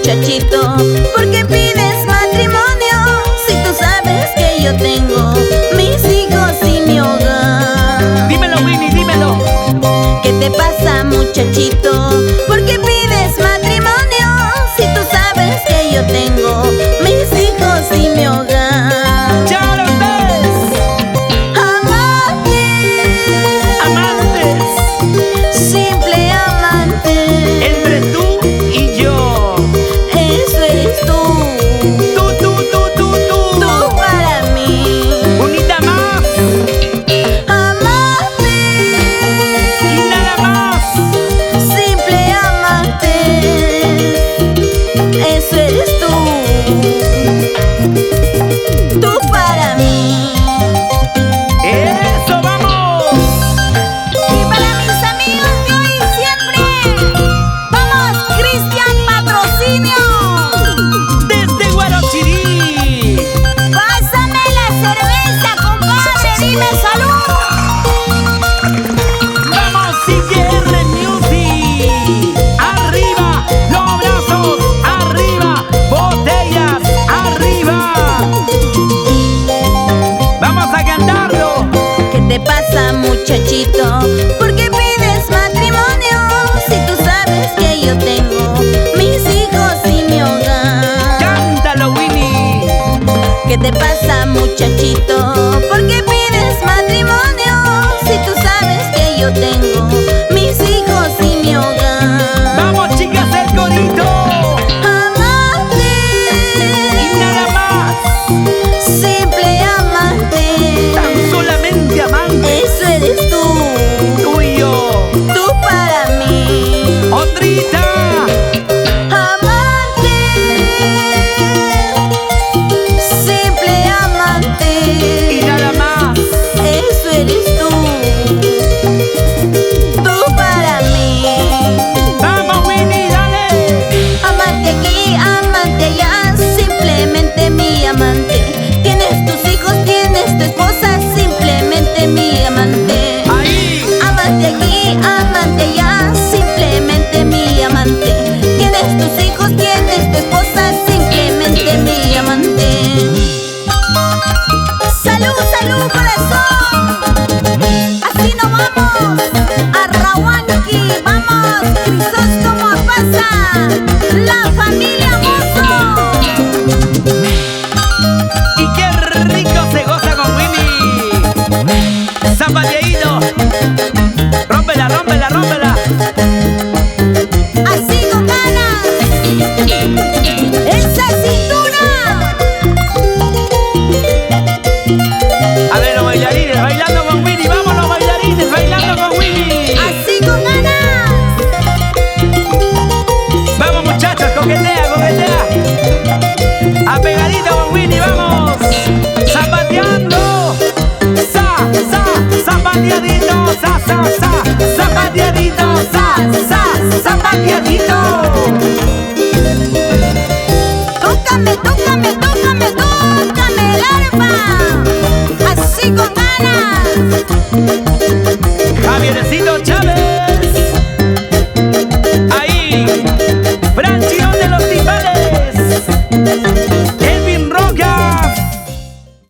muchachito, ¿por qué pides matrimonio? Si tú sabes que yo tengo mis hijos y mi hogar. Dímelo, Winnie, dímelo. ¿Qué te pasa, muchachito? ¿Por qué pides matrimonio? Si tú sabes que yo tengo mis hijos y mi hogar. ¡Ya lo ves! Amantes, simple amante, Entre tú y yo. eso eres tú. Tú para mí. Unita más Amante, y nada más. simple amante, eso eres tú. Tú para mí. ¡Eso, vamos! Y para mis amigos de hoy y siempre, vamos, Cristian Patrocinio. Desde Guarochirí. Pásame la cerveza, compadre, dime salud. ¡Vamos, CGR Music! ¡Arriba! ¡Los brazos! ¡Arriba! ¡Botellas! ¡Arriba! ¡Vamos a cantarlo! ¿Qué te pasa, muchachito? ¿Por qué pides matrimonio? Si tú sabes que yo tengo mis hijos y mi hogar. ¡Cántalo, Winnie! ¿Qué te pasa, muchachito? ¿Por qué pides matrimonio? Si tú sabes que yo tengo mis hijos y mi hogar. ¡Vamos, chicas, el corito! Amante, ¡Y nada más! simple